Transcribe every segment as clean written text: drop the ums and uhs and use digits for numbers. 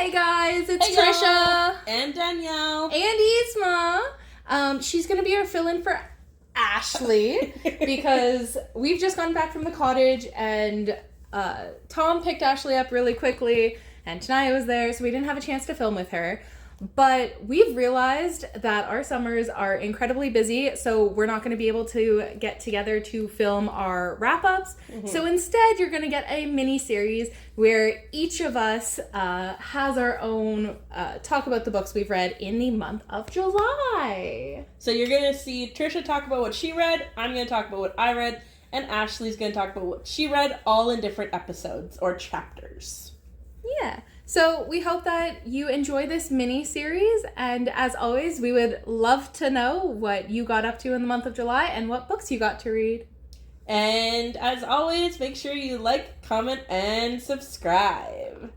Hey guys, it's Hey Tricia y'all. And Danielle and Yzma. She's gonna be our fill-in for Ashley because we've just gone back from the cottage and Tom picked Ashley up really quickly and Tanaya was there, so we didn't have a chance to film with her. But we've realized that our summers are incredibly busy, so we're not going to be able to get together to film our wrap-ups. Mm-hmm. So instead, you're going to get a mini-series where each of us has our own talk about the books we've read in the month of July. So you're going to see Tricia talk about what she read, I'm going to talk about what I read, and Ashley's going to talk about what she read, all in different episodes or chapters. Yeah. So we hope that you enjoy this mini-series, and as always, we would love to know what you got up to in the month of July and what books you got to read. And as always, make sure you like, comment, and subscribe.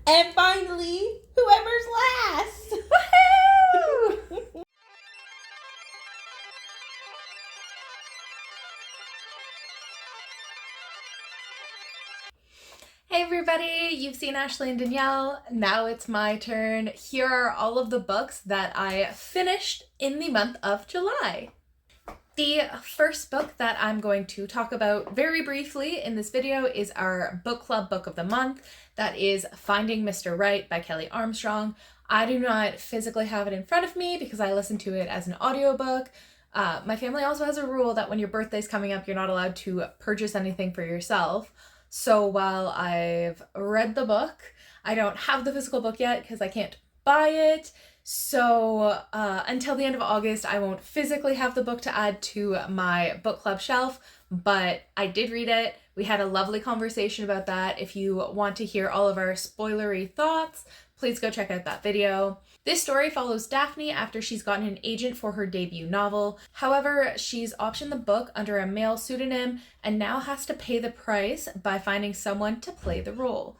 And finally, whoever's last! Woohoo! Hey everybody, you've seen Ashley and Danielle. Now it's my turn. Here are all of the books that I finished in the month of July. The first book that I'm going to talk about very briefly in this video is our book club book of the month. That is Finding Mr. Right by Kelley Armstrong. I do not physically have it in front of me because I listen to it as an audiobook. My family also has a rule that when your birthday's coming up, you're not allowed to purchase anything for yourself. So while I've read the book, I don't have the physical book yet because I can't buy it. So until the end of August, I won't physically have the book to add to my book club shelf, but I did read it. We had a lovely conversation about that. If you want to hear all of our spoilery thoughts, please go check out that video. This story follows Daphne after she's gotten an agent for her debut novel. However, she's optioned the book under a male pseudonym and now has to pay the price by finding someone to play the role.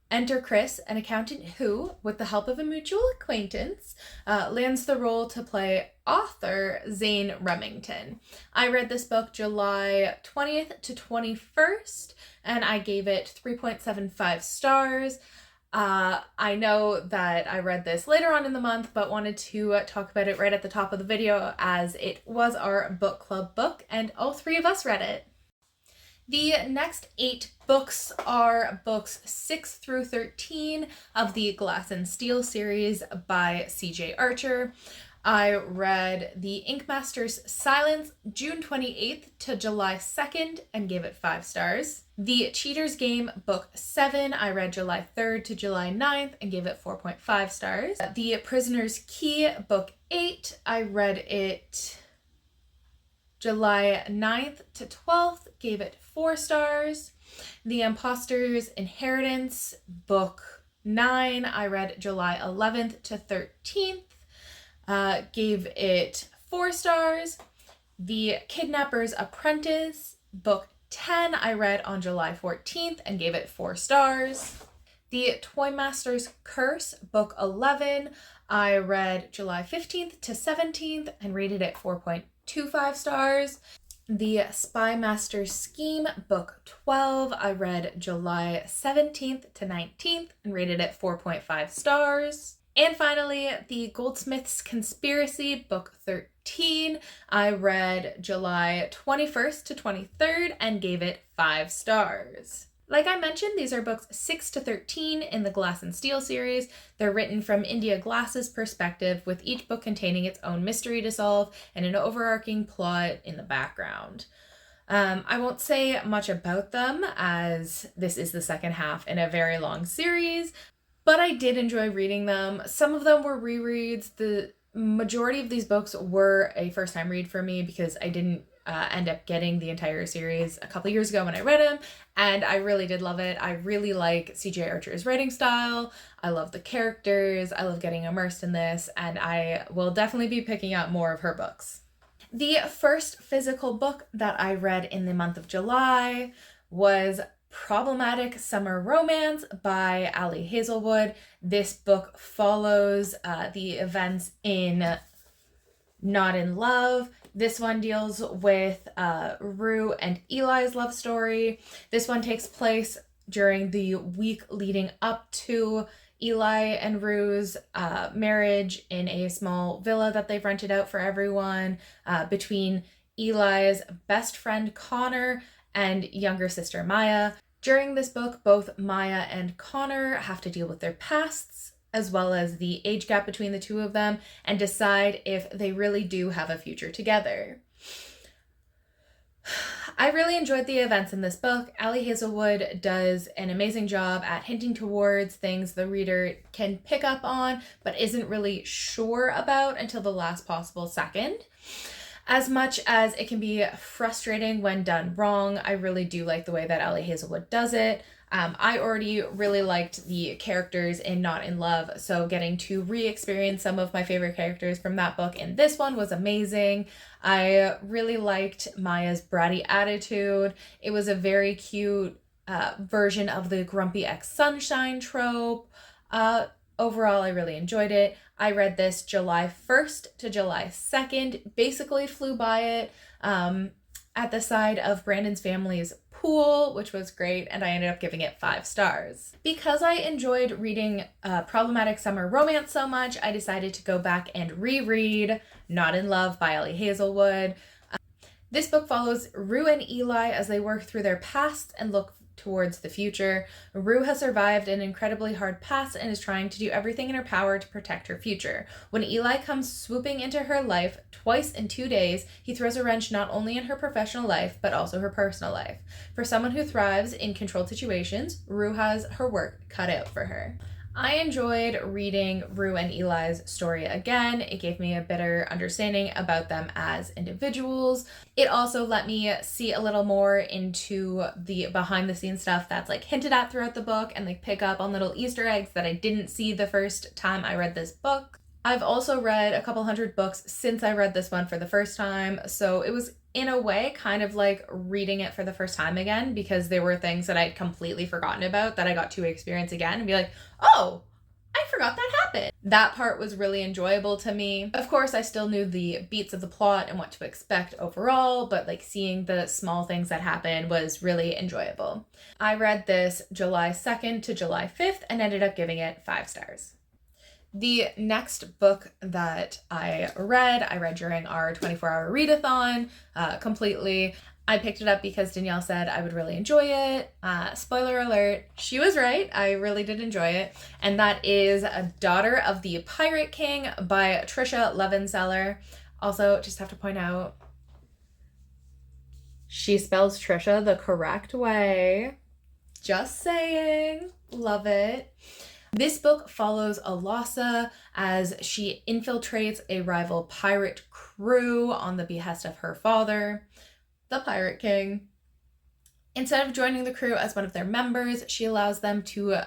Enter Chris, an accountant who, with the help of a mutual acquaintance, lands the role to play author Zane Remington. I read this book July 20th to 21st, and I gave it 3.75 stars. I know that I read this later on in the month, but wanted to talk about it right at the top of the video as it was our book club book, and all three of us read it. The next 8 books are books 6 through 13 of the Glass and Steel series by C.J. Archer. I read The Ink Master's Silence June 28th to July 2nd and gave it 5 stars. The Cheater's Game Book 7, I read July 3rd to July 9th and gave it 4.5 stars. The Prisoner's Key Book 8, I read it July 9th to 12th, gave it 4 stars. The Imposter's Inheritance Book 9, I read July 11th to 13th, gave it 4 stars. The Kidnapper's Apprentice Book 10, I read on July 14th and gave it 4 stars. The Toymaker's Curse Book 11, I read July 15th to 17th and rated it 4.25 stars. The Spy Master's Scheme Book 12, I read July 17th to 19th and rated it 4.5 stars. And finally, the Goldsmith's Conspiracy Book 13, I read July 21st to 23rd and gave it 5 stars. Like I mentioned, these are books 6 to 13 in the Glass and Steel series. They're written from India Glass's perspective, with each book containing its own mystery to solve and an overarching plot in the background. I won't say much about them as this is the second half in a very long series, but I did enjoy reading them. Some of them were rereads. The majority of these books were a first-time read for me because I didn't end up getting the entire series a couple years ago when I read them, and I really did love it. I really like C.J. Archer's writing style. I love the characters. I love getting immersed in this, and I will definitely be picking up more of her books. The first physical book that I read in the month of July was Problematic Summer Romance by Ali Hazelwood. This book follows the events in Not in Love This one deals with Rue and Eli's love story. This one takes place during the week leading up to Eli and Rue's marriage in a small villa that they've rented out for everyone, between Eli's best friend Connor and younger sister Maya. During this book, both Maya and Connor have to deal with their pasts, as well as the age gap between the two of them, and decide if they really do have a future together. I really enjoyed the events in this book. Ali Hazelwood does an amazing job at hinting towards things the reader can pick up on, but isn't really sure about until the last possible second. As much as it can be frustrating when done wrong, I really do like the way that Ali Hazelwood does it. I already really liked the characters in Not in Love, so getting to re-experience some of my favorite characters from that book in this one was amazing. I really liked Maya's bratty attitude. It was a very cute version of the grumpy ex-sunshine trope. Overall, I really enjoyed it. I read this July 1st to July 2nd, basically flew by it at the side of Brandon's family's pool, which was great, and I ended up giving it 5 stars. Because I enjoyed reading problematic summer romance so much, I decided to go back and reread Not in Love by Ali Hazelwood. This book follows Rue and Eli as they work through their past and look towards the future. Rue has survived an incredibly hard past and is trying to do everything in her power to protect her future. When Eli comes swooping into her life twice in 2 days, he throws a wrench not only in her professional life, but also her personal life. For someone who thrives in controlled situations, Rue has her work cut out for her. I enjoyed reading Rue and Eli's story again. It gave me a better understanding about them as individuals. It also let me see a little more into the behind the scenes stuff that's like hinted at throughout the book, and like pick up on little Easter eggs that I didn't see the first time I read this book. I've also read a couple hundred books since I read this one for the first time, so it was in a way kind of like reading it for the first time again, because there were things that I'd completely forgotten about that I got to experience again and be like, oh, I forgot that happened. That part was really enjoyable to me. Of course, I still knew the beats of the plot and what to expect overall, but like seeing the small things that happened was really enjoyable. I read this July 2nd to July 5th and ended up giving it 5 stars. The next book that I read during our 24-hour readathon completely. I picked it up because Danielle said I would really enjoy it. Spoiler alert, she was right. I really did enjoy it. And that is A Daughter of the Pirate King by Tricia Levenseller. Also, just have to point out, she spells Tricia the correct way. Just saying. Love it. This book follows Alasa as she infiltrates a rival pirate crew on the behest of her father, the Pirate King. Instead of joining the crew as one of their members, she allows them to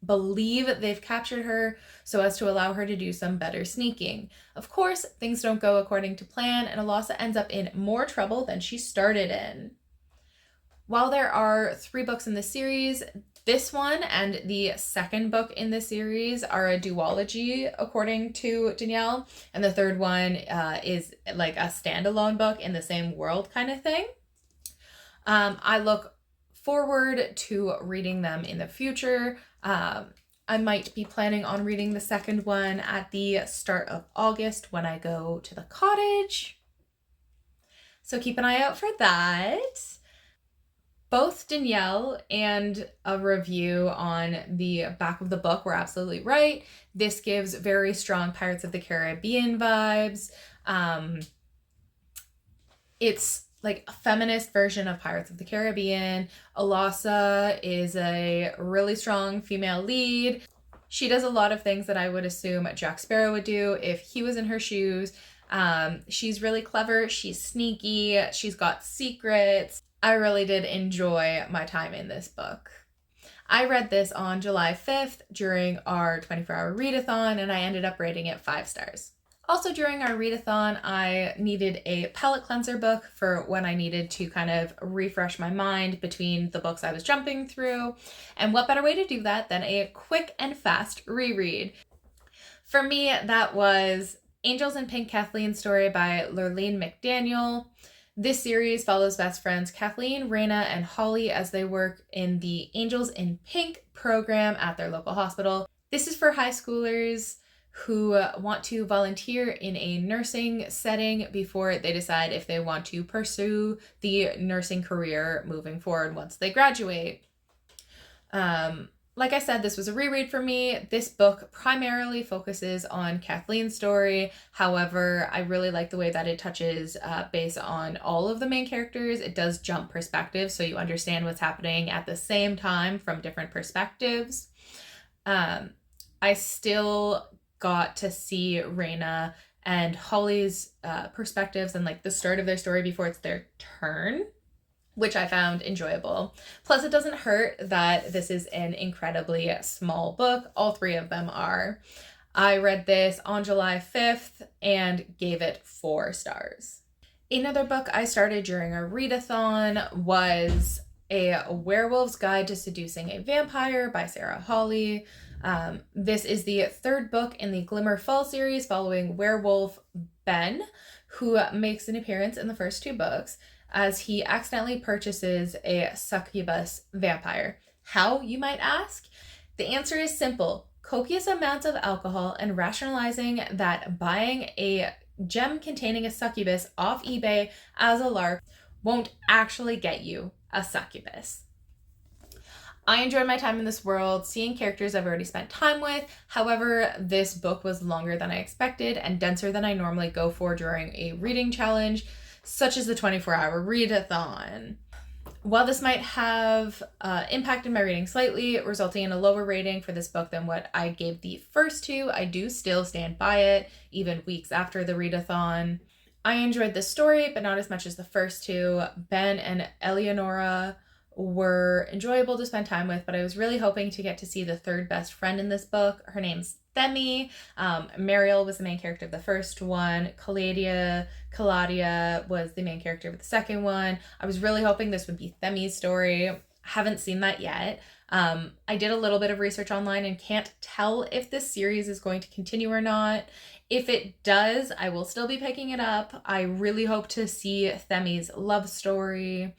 believe they've captured her so as to allow her to do some better sneaking. Of course, things don't go according to plan, and Alasa ends up in more trouble than she started in. While there are 3 books in the series, this one and the second book in the series are a duology, according to Danielle, and the third one is like a standalone book in the same world kind of thing. I look forward to reading them in the future. I might be planning on reading the second one at the start of August when I go to the cottage. So keep an eye out for that. Both Danielle and a review on the back of the book were absolutely right. This gives very strong Pirates of the Caribbean vibes. It's like a feminist version of Pirates of the Caribbean. Alasa is a really strong female lead. She does a lot of things that I would assume Jack Sparrow would do if he was in her shoes. She's really clever. She's sneaky. She's got secrets. I really did enjoy my time in this book. I read this on July 5th during our 24-hour readathon, and I ended up rating it 5 stars. Also during our readathon, I needed a palette cleanser book for when I needed to kind of refresh my mind between the books I was jumping through. And what better way to do that than a quick and fast reread? For me, that was Angels in Pink Kathleen story by Lurlene McDaniel. This series follows best friends Kathleen, Renner, and Hawley as they work in the Angels in Pink program at their local hospital. This is for high schoolers who want to volunteer in a nursing setting before they decide if they want to pursue the nursing career moving forward once they graduate. Like I said, this was a reread for me. This book primarily focuses on Kathleen's story. However, I really like the way that it touches base on all of the main characters. It does jump perspectives, so you understand what's happening at the same time from different perspectives. I still got to see Renner and Hawley's perspectives and like the start of their story before it's their turn, which I found enjoyable. Plus, it doesn't hurt that this is an incredibly small book. All three of them are. I read this on July 5th and gave it 4 stars. Another book I started during a readathon was A Werewolf's Guide to Seducing a Vampire by Sarah Hawley. This is the 3rd book in the Glimmer Fall series following werewolf Ben, who makes an appearance in the first 2 books, as he accidentally purchases a succubus vampire. How, you might ask? The answer is simple. Copious amounts of alcohol and rationalizing that buying a gem containing a succubus off eBay as a lark won't actually get you a succubus. I enjoyed my time in this world, seeing characters I've already spent time with. However, this book was longer than I expected and denser than I normally go for during a reading challenge, such as the 24-hour readathon. While this might have impacted my reading slightly, resulting in a lower rating for this book than what I gave the first 2, I do still stand by it, even weeks after the readathon. I enjoyed the story, but not as much as the first 2. Ben and Eleonora were enjoyable to spend time with, but I was really hoping to get to see the 3rd best friend in this book. Her name's Themi. Mariel was the main character of the first one. Claudia was the main character of the second one. I was really hoping this would be Themi's story. Haven't seen that yet. I did a little bit of research online and can't tell if this series is going to continue or not. If it does, I will still be picking it up. I really hope to see Themi's love story.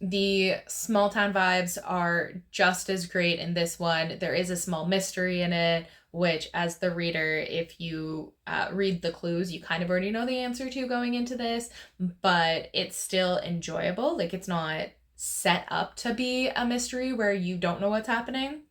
The small town vibes are just as great in this one. There is a small mystery in it, which as the reader, if you read the clues, you kind of already know the answer to going into this, but it's still enjoyable. Like, it's not set up to be a mystery where you don't know what's happening.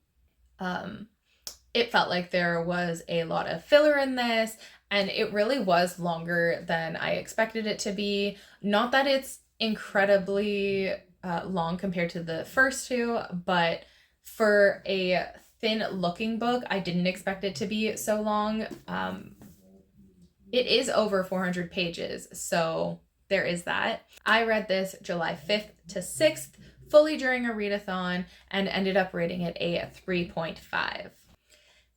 It felt like there was a lot of filler in this, and it really was longer than I expected it to be. Not that it's incredibly long compared to the first 2, but for a thin looking book, I didn't expect it to be so long. It is over 400 pages, so there is that. I read this July 5th to 6th, fully during a readathon, and ended up rating it a 3.5.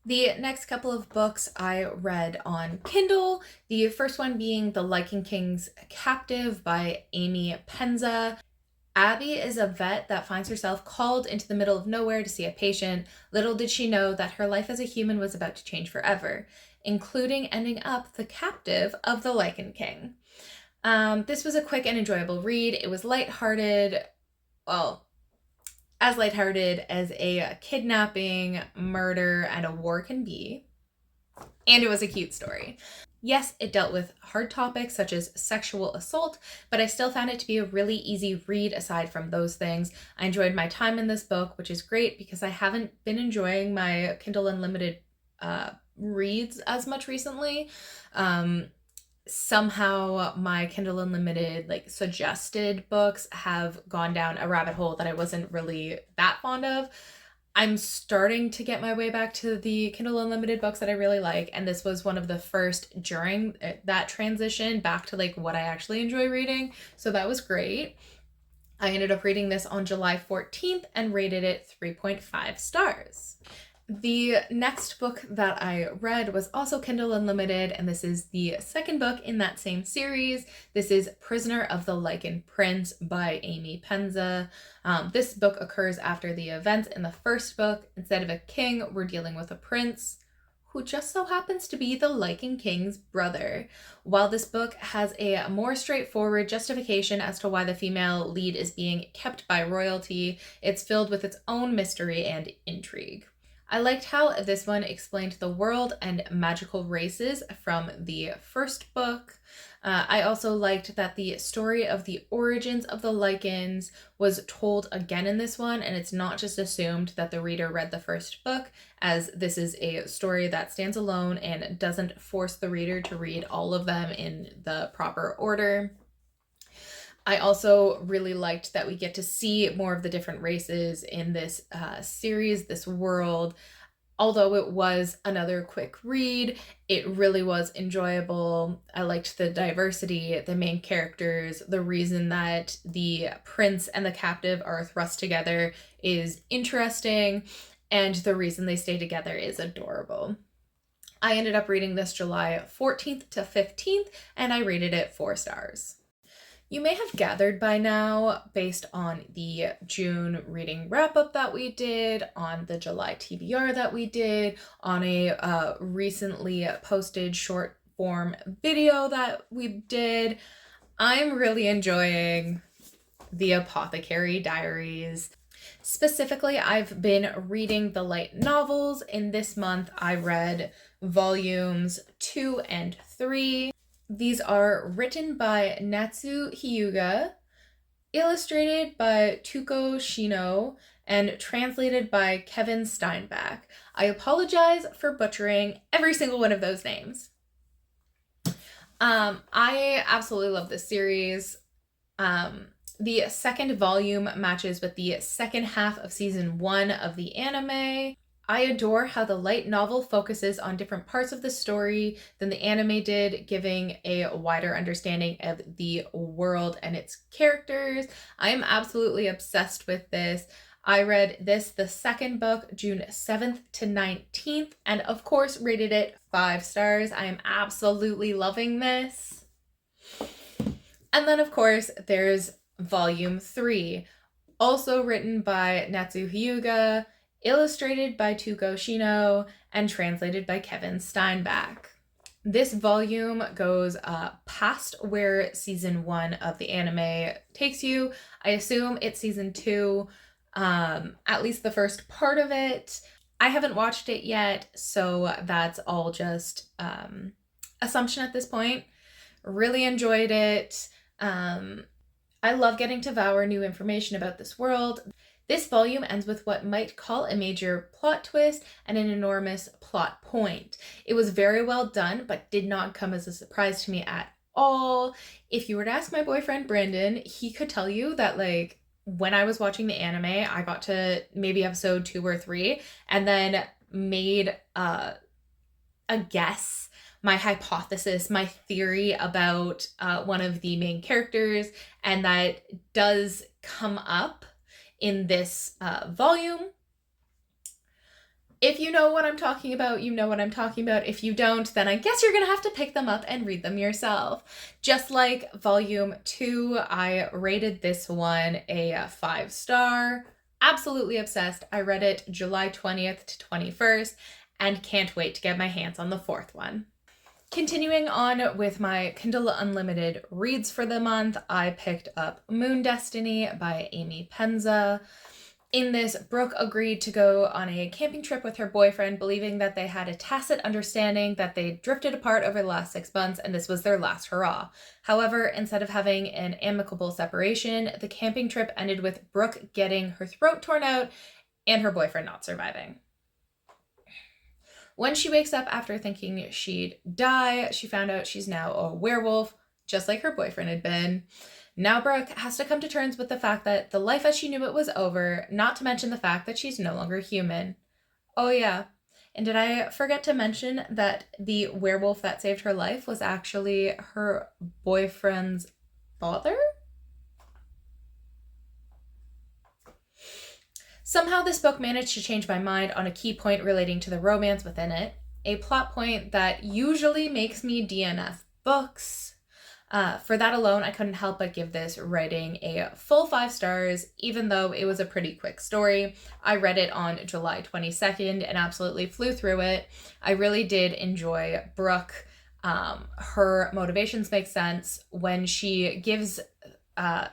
The next couple of books I read on Kindle, the first one being The Lycan King's Captive by Amy Pennza. Abby is a vet that finds herself called into the middle of nowhere to see a patient. Little did she know that her life as a human was about to change forever, including ending up the captive of the Lycan King. This was a quick and enjoyable read. It was lighthearted, well, as lighthearted as a kidnapping, murder, and a war can be. And it was a cute story. Yes, it dealt with hard topics such as sexual assault, but I still found it to be a really easy read aside from those things. I enjoyed my time in this book, which is great because I haven't been enjoying my Kindle Unlimited reads as much recently. Somehow my Kindle Unlimited suggested books have gone down a rabbit hole that I wasn't really that fond of. I'm starting to get my way back to the Kindle Unlimited books that I really like, and this was one of the first during that transition back to what I actually enjoy reading, so that was great. I ended up reading this on July 14th and rated it 3.5 stars. The next book that I read was also Kindle Unlimited, and this is the second book in that same series. This is Prisoner of the Lycan Prince by Amy Pennza. This book occurs after the events in the first book. Instead of a king, we're dealing with a prince who just so happens to be the Lycan King's brother. While this book has a more straightforward justification as to why the female lead is being kept by royalty, it's filled with its own mystery and intrigue. I liked how this one explained the world and magical races from the first book. I also liked that the story of the origins of the Lycans was told again in this one, and it's not just assumed that the reader read the first book, as this is a story that stands alone and doesn't force the reader to read all of them in the proper order. I also really liked that we get to see more of the different races in this series, this world. Although it was another quick read, it really was enjoyable. I liked the diversity, the main characters, the reason that the prince and the captive are thrust together is interesting, and the reason they stay together is adorable. I ended up reading this July 14th to 15th, and I rated it 4 stars. You may have gathered by now, based on the June reading wrap-up that we did, on the July TBR that we did, on a recently posted short form video that we did, I'm really enjoying the Apothecary Diaries. Specifically, I've been reading the light novels. In this month, I read volumes 2 and 3. These are written by Natsu Hyuuga, illustrated by Touco Shino, and translated by Kevin Steinbach. I apologize for butchering every single one of those names. I absolutely love this series. The second volume matches with the second half of season 1 of the anime. I adore how the light novel focuses on different parts of the story than the anime did, giving a wider understanding of the world and its characters. I am absolutely obsessed with this. I read this, the second book, June 7th to 19th, and of course rated it 5 stars. I am absolutely loving this. And then of course there's volume 3, also written by Natsu Hyuuga, illustrated by Touco Shino, and translated by Kevin Steinbach. This volume goes past where season 1 of the anime takes you. I assume it's season 2, at least the first part of it. I haven't watched it yet, so that's all just assumption at this point. Really enjoyed it. I love getting to devour new information about this world. This volume ends with what might call a major plot twist and an enormous plot point. It was very well done, but did not come as a surprise to me at all. If you were to ask my boyfriend Brandon, he could tell you that, like, when I was watching the anime, I got to maybe episode 2 or 3 and then made a guess, my hypothesis, my theory about one of the main characters, and that does come up in this volume. If you know what I'm talking about, you know what I'm talking about. If you don't, then I guess you're gonna have to pick them up and read them yourself. Just like volume 2, I rated this one a 5 star. Absolutely obsessed. I read it July 20th to 21st and can't wait to get my hands on the 4th one. Continuing on with my Kindle Unlimited reads for the month, I picked up Moon Destiny by Amy Pennza. In this, Brooke agreed to go on a camping trip with her boyfriend, believing that they had a tacit understanding that they drifted apart over the last 6 months and this was their last hurrah. However, instead of having an amicable separation, the camping trip ended with Brooke getting her throat torn out and her boyfriend not surviving. When she wakes up after thinking she'd die, she found out she's now a werewolf, just like her boyfriend had been. Now Brooke has to come to terms with the fact that the life as she knew it was over, not to mention the fact that she's no longer human. Oh yeah, and did I forget to mention that the werewolf that saved her life was actually her boyfriend's father? Somehow this book managed to change my mind on a key point relating to the romance within it, a plot point that usually makes me DNF books. For that alone, I couldn't help but give this writing a full 5 stars, even though it was a pretty quick story. I read it on July 22nd and absolutely flew through it. I really did enjoy Brooke. Her motivations make sense when she gives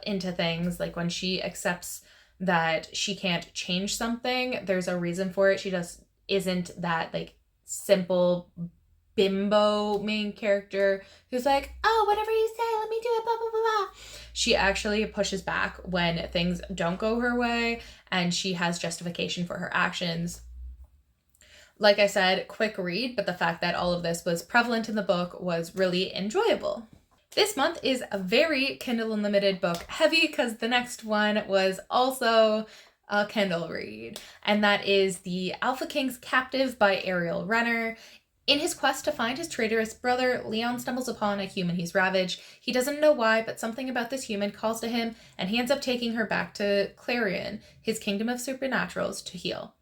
into things, like when she accepts that she can't change something, there's a reason for it. She just isn't that like simple bimbo main character who's like, oh, whatever you say, let me do it, blah, blah, blah, blah. She actually pushes back when things don't go her way, and she has justification for her actions. Like I said, quick read, but the fact that all of this was prevalent in the book was really enjoyable. This month is a very Kindle Unlimited book heavy because the next one was also a Kindle read, and that is The Alpha King's Captive by Ariel Renner. In his quest to find his traitorous brother, Leon stumbles upon a human he's ravaged. He doesn't know why, but something about this human calls to him, and he ends up taking her back to Clarion, his kingdom of supernaturals, to heal.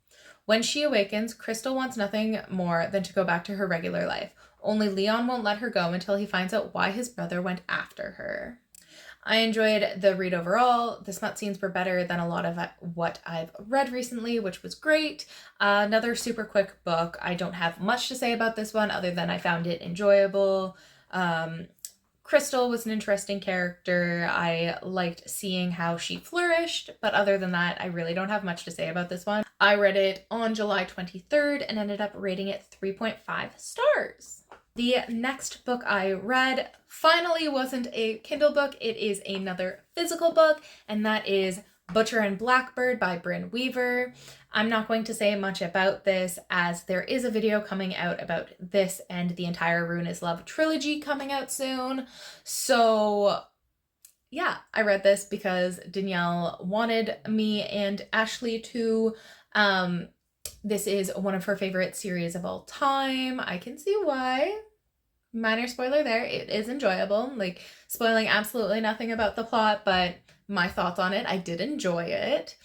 When she awakens, Crystal wants nothing more than to go back to her regular life. Only Leon won't let her go until he finds out why his brother went after her. I enjoyed the read overall. The smut scenes were better than a lot of what I've read recently, which was great. Another super quick book. I don't have much to say about this one other than I found it enjoyable. Crystal was an interesting character. I liked seeing how she flourished, but other than that, I really don't have much to say about this one. I read it on July 23rd and ended up rating it 3.5 stars. The next book I read finally wasn't a Kindle book. It is another physical book, and that is Butcher and Blackbird by Brynne Weaver. I'm not going to say much about this as there is a video coming out about this and the entire Rune is Love trilogy coming out soon. So yeah, I read this because Danielle wanted me and Ashley to. This is one of her favorite series of all time. I can see why. Minor spoiler there. It is enjoyable. Like, spoiling absolutely nothing about the plot, but my thoughts on it. I did enjoy it.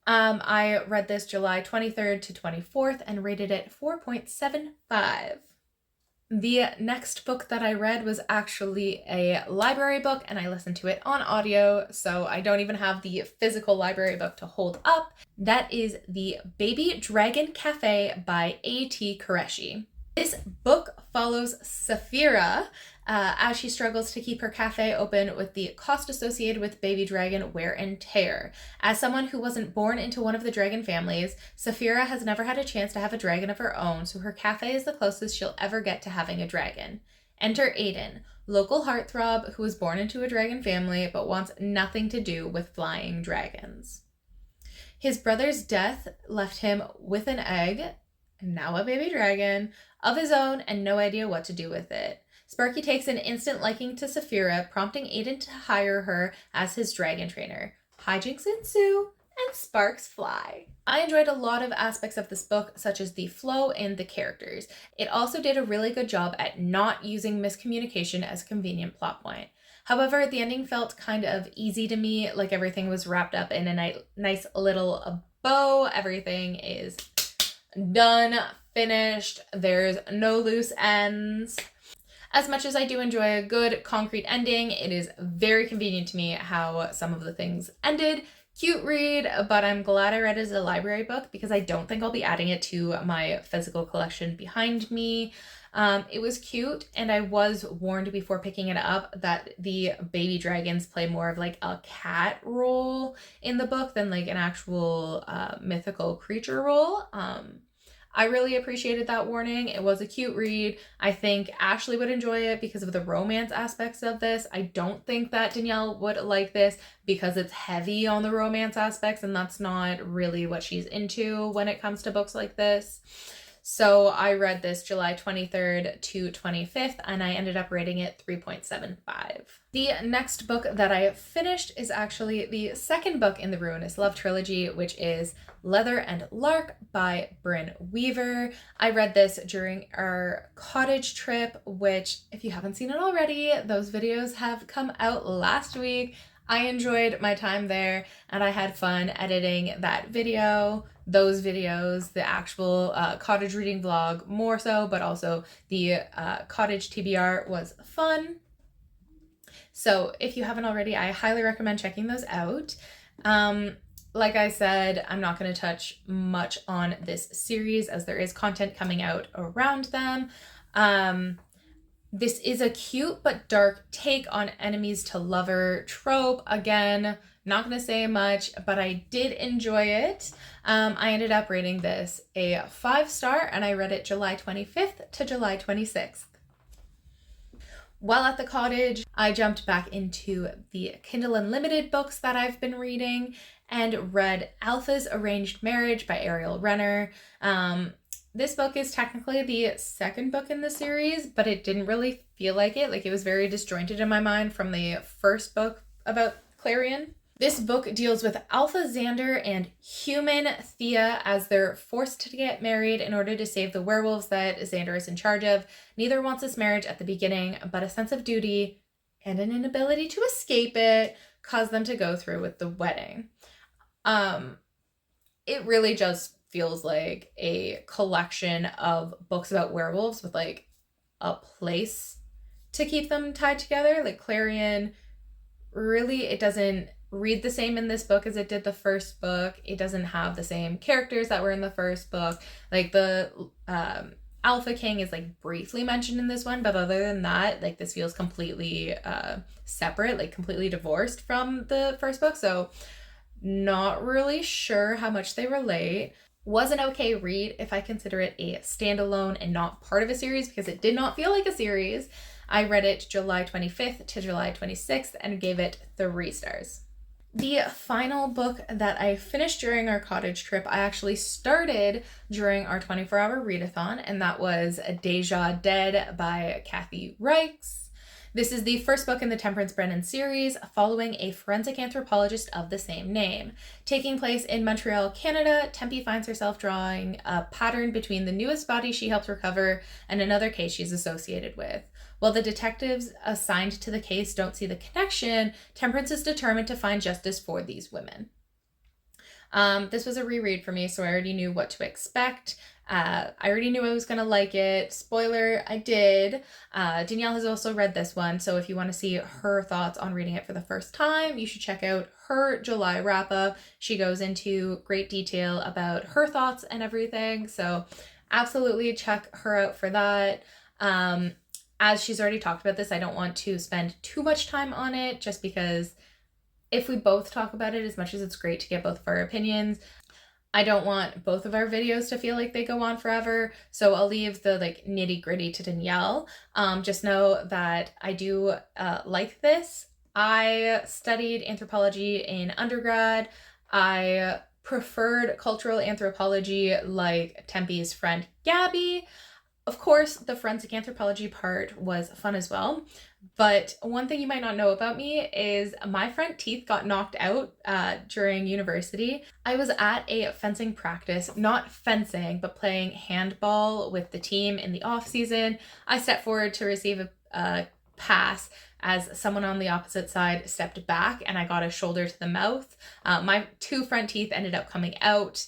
I read this July 23rd to 24th and rated it 4.75. The next book that I read was actually a library book, and I listened to it on audio, so I don't even have the physical library book to hold up. That is The Baby Dragon Cafe by A.T. Qureshi. This book follows Saphira as she struggles to keep her cafe open with the cost associated with baby dragon wear and tear. As someone who wasn't born into one of the dragon families, Saphira has never had a chance to have a dragon of her own, so her cafe is the closest she'll ever get to having a dragon. Enter Aiden, local heartthrob who was born into a dragon family but wants nothing to do with flying dragons. His brother's death left him with an egg, now a baby dragon, of his own and no idea what to do with it. Sparky takes an instant liking to Saphira, prompting Aiden to hire her as his dragon trainer. Hijinks ensue, and sparks fly. I enjoyed a lot of aspects of this book, such as the flow and the characters. It also did a really good job at not using miscommunication as a convenient plot point. However, the ending felt kind of easy to me, like everything was wrapped up in a nice little bow. Everything is done, finished, there's no loose ends. As much as I do enjoy a good concrete ending, it is very convenient to me how some of the things ended. Cute read, but I'm glad I read it as a library book because I don't think I'll be adding it to my physical collection behind me. It was cute, and I was warned before picking it up that the baby dragons play more of like a cat role in the book than like an actual mythical creature role. I really appreciated that warning. It was a cute read. I think Ashley would enjoy it because of the romance aspects of this. I don't think that Danielle would like this because it's heavy on the romance aspects, and that's not really what she's into when it comes to books like this. So I read this July 23rd to 25th, and I ended up rating it 3.75. The next book that I finished is actually the second book in the Ruinous Love trilogy, which is Leather and Lark by Brynne Weaver. I read this during our cottage trip, which, if you haven't seen it already, those videos have come out last week. I enjoyed my time there, and I had fun editing that video, those videos, the actual cottage reading vlog more so, but also the cottage TBR was fun. So if you haven't already, I highly recommend checking those out. Like I said, I'm not going to touch much on this series as there is content coming out around them. This is a cute but dark take on enemies to lover trope. Again, not going to say much, but I did enjoy it. I ended up rating this a 5-star, and I read it July 25th to July 26th. While at the cottage, I jumped back into the Kindle Unlimited books that I've been reading and read Alpha's Arranged Marriage by Ariel Renner. This book is technically the second book in the series, but it didn't really feel like it. Like, it was very disjointed in my mind from the first book about Clarion. This book deals with Alpha Xander and human Thea as they're forced to get married in order to save the werewolves that Xander is in charge of. Neither wants this marriage at the beginning, but a sense of duty and an inability to escape it cause them to go through with the wedding. It really just feels like a collection of books about werewolves with like a place to keep them tied together. Like, Clarion, really, it doesn't read the same in this book as it did the first book. It doesn't have the same characters that were in the first book. Like, the Alpha King is like briefly mentioned in this one, but other than that, like, this feels completely separate, like completely divorced from the first book. So not really sure how much they relate. Was an okay read if I consider it a standalone and not part of a series, because it did not feel like a series. I read it July 25th to July 26th and gave it 3 stars. The final book that I finished during our cottage trip, I actually started during our 24-hour readathon, and that was Deja Dead by Kathy Reichs. This is the first book in the Temperance Brennan series, following a forensic anthropologist of the same name. Taking place in Montreal, Canada, Tempe finds herself drawing a pattern between the newest body she helps recover and another case she's associated with. While the detectives assigned to the case don't see the connection, Temperance is determined to find justice for these women. This was a reread for me, so I already knew what to expect. I already knew I was going to like it. Spoiler, I did. Danielle has also read this one, so if you want to see her thoughts on reading it for the first time, you should check out her July wrap-up. She goes into great detail about her thoughts and everything, so absolutely check her out for that. As she's already talked about this, I don't want to spend too much time on it, just because if we both talk about it, as much as it's great to get both of our opinions, I don't want both of our videos to feel like they go on forever. So I'll leave the like nitty gritty to Danielle. Just know that I do like this. I studied anthropology in undergrad. I preferred cultural anthropology like Tempe's friend Gabby. Of course, the forensic anthropology part was fun as well. But one thing you might not know about me is my front teeth got knocked out during university. I was at a fencing practice, not fencing, but playing handball with the team in the off season. I stepped forward to receive a pass as someone on the opposite side stepped back, and I got a shoulder to the mouth. My 2 front teeth ended up coming out.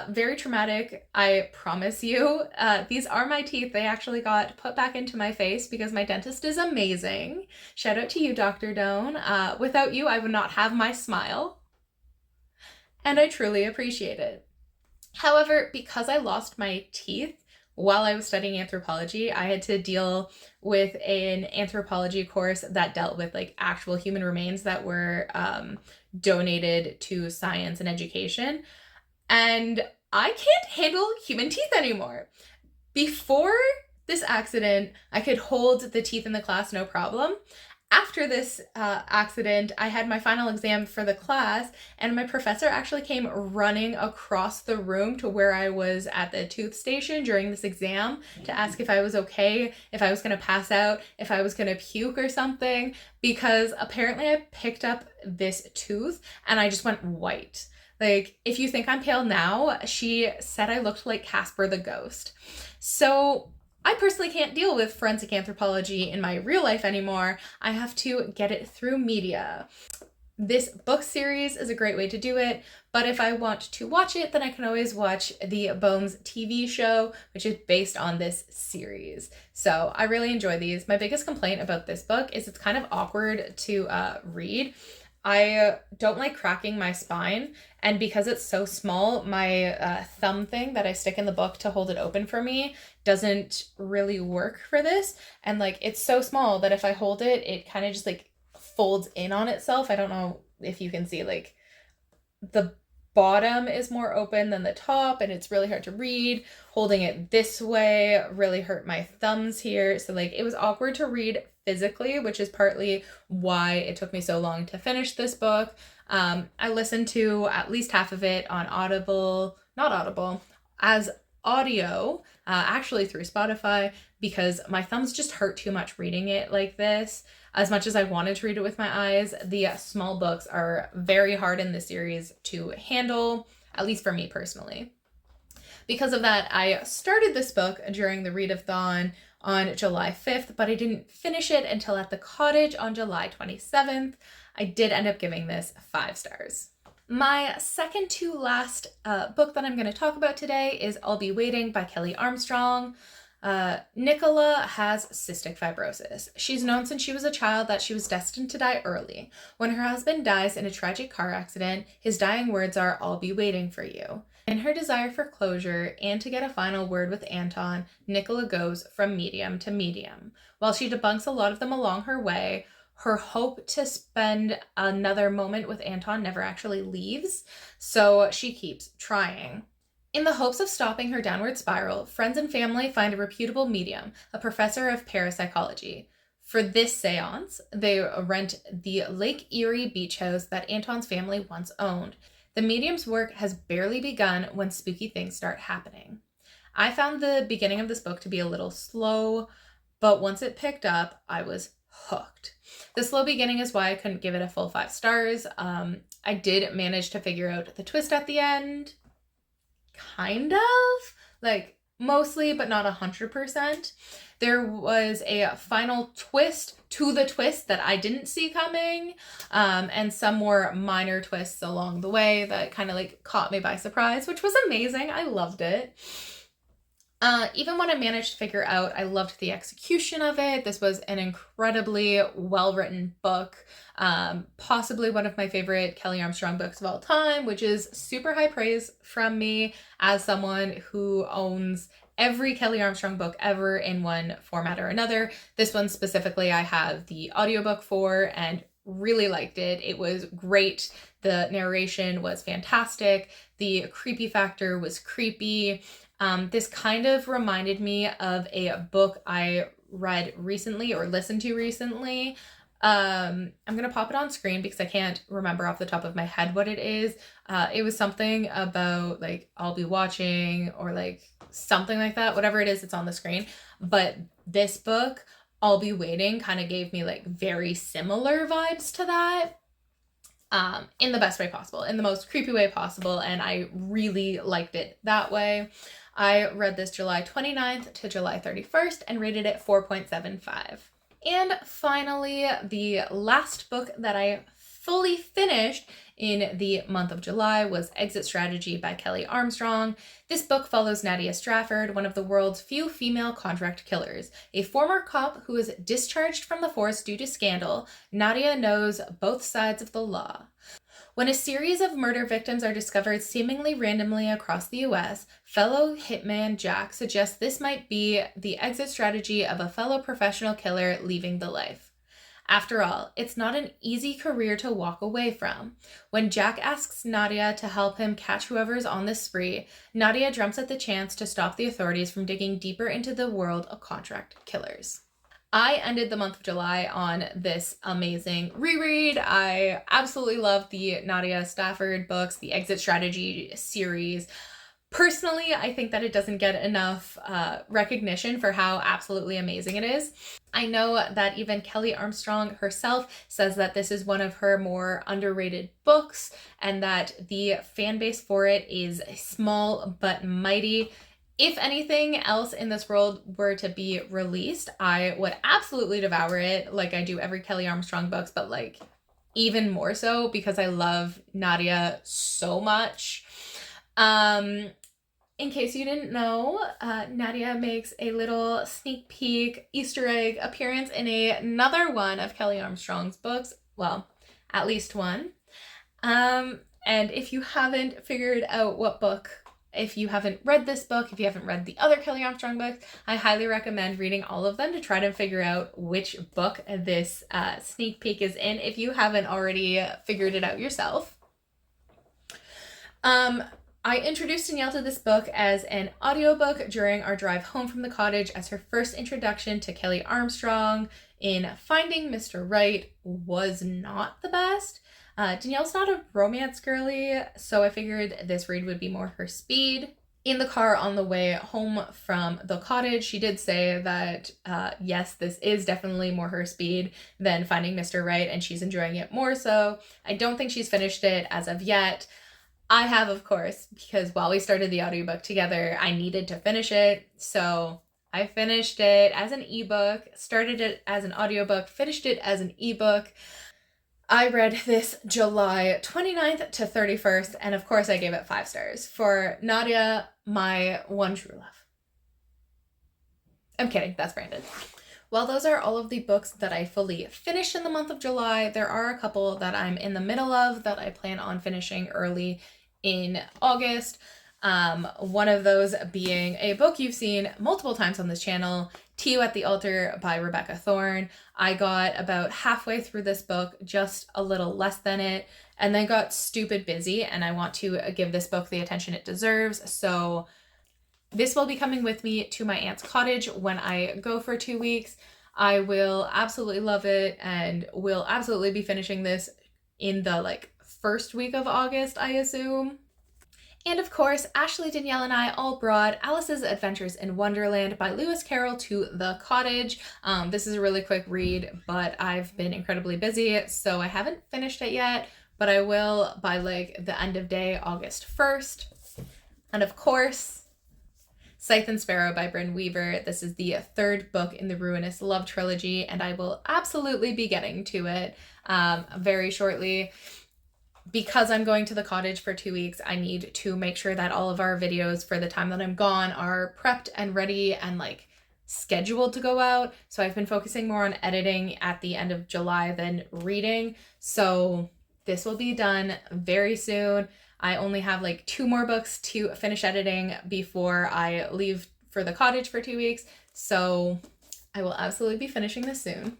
Very traumatic, I promise you. These are my teeth. They actually got put back into my face because my dentist is amazing. Shout out to you, Dr. Doan. Without you, I would not have my smile. And I truly appreciate it. However, because I lost my teeth while I was studying anthropology, I had to deal with an anthropology course that dealt with like actual human remains that were donated to science and education. And I can't handle human teeth anymore. Before this accident, I could hold the teeth in the class no problem. After this accident, I had my final exam for the class, and my professor actually came running across the room to where I was at the tooth station during this exam to ask if I was okay, if I was going to pass out, if I was going to puke or something, because apparently I picked up this tooth and I just went white. Like, if you think I'm pale now, she said I looked like Casper the Ghost. So I personally can't deal with forensic anthropology in my real life anymore. I have to get it through media. This book series is a great way to do it, but if I want to watch it, then I can always watch the Bones TV show, which is based on this series. So I really enjoy these. My biggest complaint about this book is it's kind of awkward to read. I don't like cracking my spine, and because it's so small, my thumb thing that I stick in the book to hold it open for me doesn't really work for this. And like, it's so small that if I hold it, it kind of just like folds in on itself. I don't know if you can see, like, the bottom is more open than the top, and it's really hard to read. Holding it this way really hurt my thumbs here. So like, it was awkward to read physically, which is partly why it took me so long to finish this book. I listened to at least half of it on as audio, actually through Spotify, because my thumbs just hurt too much reading it like this. As much as I wanted to read it with my eyes, the small books are very hard in this series to handle, at least for me personally. Because of that, I started this book during the readathon on July 5th, but I didn't finish it until at the cottage on July 27th. I did end up giving this 5 stars. My second to last book that I'm going to talk about today is I'll Be Waiting by Kelley Armstrong. Nicola has cystic fibrosis. She's known since she was a child that she was destined to die early. When her husband dies in a tragic car accident, his dying words are, "I'll be waiting for you." In her desire for closure and to get a final word with Anton, Nicola goes from medium to medium. While she debunks a lot of them along her way, her hope to spend another moment with Anton never actually leaves, so she keeps trying. In the hopes of stopping her downward spiral, friends and family find a reputable medium, a professor of parapsychology. For this seance, they rent the Lake Erie beach house that Anton's family once owned. The medium's work has barely begun when spooky things start happening. I found the beginning of this book to be a little slow, but once it picked up, I was hooked. The slow beginning is why I couldn't give it a full 5 stars. I did manage to figure out the twist at the end. Kind of, like, mostly, but not 100%. There was a final twist to the twist that I didn't see coming, and some more minor twists along the way that kind of like caught me by surprise, which was amazing. I loved it. Even when I managed to figure out, I loved the execution of it. This was an incredibly well-written book, possibly one of my favorite Kelley Armstrong books of all time, which is super high praise from me as someone who owns every Kelley Armstrong book ever in one format or another. This one specifically I have the audiobook for and really liked it. It was great. The narration was fantastic. The creepy factor was creepy. This kind of reminded me of a book I read recently or listened to recently. I'm going to pop it on screen because I can't remember off the top of my head what it is. It was something about like, I'll be watching or like something like that. Whatever it is, it's on the screen. But this book, I'll Be Waiting, kind of gave me like very similar vibes to that. In the best way possible, in the most creepy way possible, and I really liked it that way. I read this July 29th to July 31st and rated it 4.75. And finally, the last book that I fully finished in the month of July was Exit Strategy by Kelley Armstrong. This book follows Nadia Strafford, one of the world's few female contract killers. A former cop who is discharged from the force due to scandal, Nadia knows both sides of the law. When a series of murder victims are discovered seemingly randomly across the US, fellow hitman Jack suggests this might be the exit strategy of a fellow professional killer leaving the life. After all, it's not an easy career to walk away from. When Jack asks Nadia to help him catch whoever's on this spree, Nadia jumps at the chance to stop the authorities from digging deeper into the world of contract killers. I ended the month of July on this amazing reread. I absolutely love the Nadia Strafford books, the Exit Strategy series. Personally, I think that it doesn't get enough recognition for how absolutely amazing it is. I know that even Kelley Armstrong herself says that this is one of her more underrated books and that the fan base for it is small but mighty. If anything else in this world were to be released, I would absolutely devour it like I do every Kelley Armstrong books, but like even more so because I love Nadia so much. In case you didn't know, Nadia makes a little sneak peek Easter egg appearance in another one of Kelley Armstrong's books. Well, at least one. And if you haven't figured out what book, if you haven't read this book, if you haven't read the other Kelley Armstrong books, I highly recommend reading all of them to try to figure out which book this sneak peek is in if you haven't already figured it out yourself. I introduced Danielle to this book as an audiobook during our drive home from the cottage as her first introduction to Kelley Armstrong in Finding Mr. Right was not the best. Danielle's not a romance girly, so I figured this read would be more her speed. In the car on the way home from the cottage, she did say that, yes, this is definitely more her speed than Finding Mr. Right, and she's enjoying it more so. I don't think she's finished it as of yet. I have, of course, because while we started the audiobook together, I needed to finish it. So I finished it as an ebook, started it as an audiobook, finished it as an ebook. I read this July 29th to 31st, and of course I gave it 5 stars for Nadia, my one true love. I'm kidding, that's Brandon. Well, those are all of the books that I fully finished in the month of July. There are a couple that I'm in the middle of that I plan on finishing early in August. One of those being a book you've seen multiple times on this channel, To You at the Altar by Rebecca Thorne. I got about halfway through this book, just a little less than it, and then got stupid busy, and I want to give this book the attention it deserves. So this will be coming with me to my aunt's cottage when I go for 2 weeks. I will absolutely love it and will absolutely be finishing this in the first week of August, I assume. And of course, Ashley, Danielle, and I all brought Alice's Adventures in Wonderland by Lewis Carroll to the cottage. This is a really quick read, but I've been incredibly busy, so I haven't finished it yet, but I will by the end of day, August 1st. And of course, Scythe and Sparrow by Brynne Weaver. This is the 3rd book in the Ruinous Love trilogy, and I will absolutely be getting to it very shortly. Because I'm going to the cottage for 2 weeks, I need to make sure that all of our videos for the time that I'm gone are prepped and ready and scheduled to go out. So I've been focusing more on editing at the end of July than reading. So this will be done very soon. I only have 2 more books to finish editing before I leave for the cottage for 2 weeks. So I will absolutely be finishing this soon.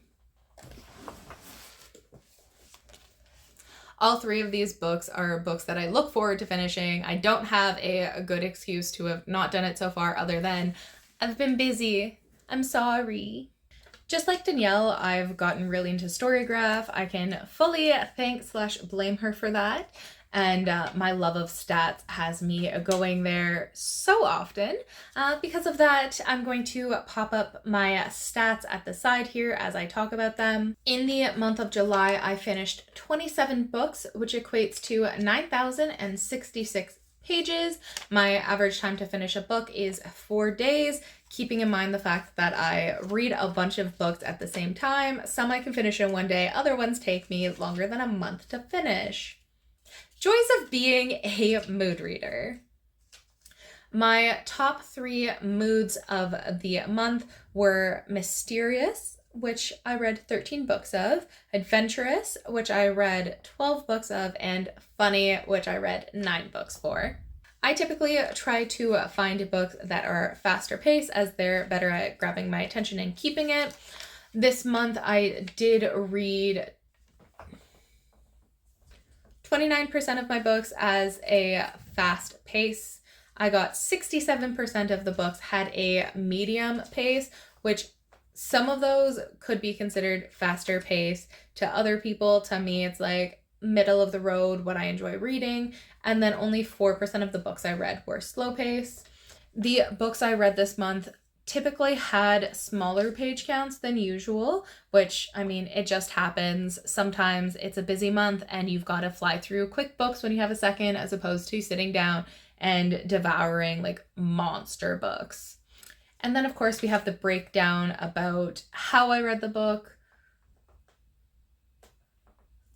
All 3 of these books are books that I look forward to finishing. I don't have a good excuse to have not done it so far other than I've been busy. I'm sorry. Just like Danielle, I've gotten really into Storygraph. I can fully thank/blame her for that. And my love of stats has me going there so often. Because of that, I'm going to pop up my stats at the side here as I talk about them. In the month of July, I finished 27 books, which equates to 9,066 pages. My average time to finish a book is 4 days, keeping in mind the fact that I read a bunch of books at the same time. Some I can finish in 1 day, other ones take me longer than a month to finish. Joys of being a mood reader. My top 3 moods of the month were mysterious, which I read 13 books of, adventurous, which I read 12 books of, and funny, which I read 9 books for. I typically try to find books that are faster paced as they're better at grabbing my attention and keeping it. This month I did read 29% of my books as a fast pace. I got 67% of the books had a medium pace, which some of those could be considered faster pace to other people. To me, it's middle of the road, what I enjoy reading. And then only 4% of the books I read were slow pace. The books I read this month typically had smaller page counts than usual, which, it just happens. Sometimes it's a busy month and you've got to fly through quick books when you have a second, as opposed to sitting down and devouring monster books. And then, of course, we have the breakdown about how I read the book.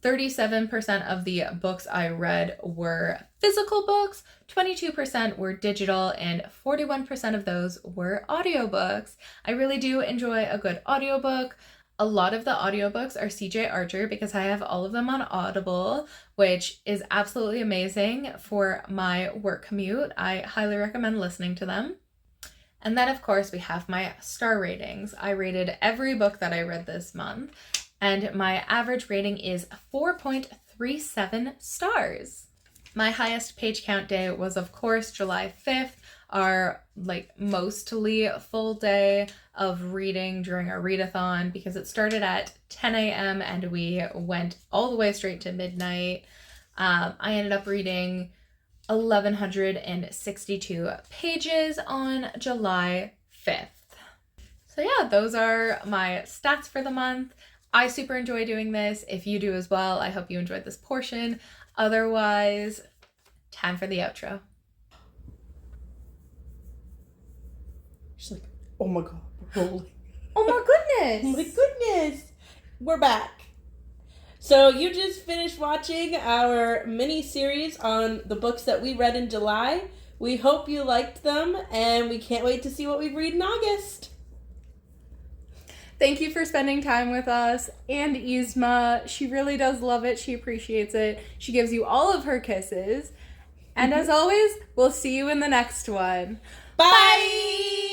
37% of the books I read were physical books, 22% were digital, and 41% of those were audiobooks. I really do enjoy a good audiobook. A lot of the audiobooks are CJ Archer because I have all of them on Audible, which is absolutely amazing for my work commute. I highly recommend listening to them. And then, of course, we have my star ratings. I rated every book that I read this month, and my average rating is 4.37 stars. My highest page count day was, of course, July 5th, our mostly full day of reading during our readathon, because it started at 10 a.m. and we went all the way straight to midnight. I ended up reading 1,162 pages on July 5th. So yeah, those are my stats for the month. I super enjoy doing this. If you do as well, I hope you enjoyed this portion. Otherwise, time for the outro. She's like, oh my god, we're rolling. Oh my goodness! Oh my goodness! We're back. So you just finished watching our mini-series on the books that we read in July. We hope you liked them, and we can't wait to see what we read in August. Thank you for spending time with us and Yzma. She really does love it. She appreciates it. She gives you all of her kisses. And as always, we'll see you in the next one. Bye!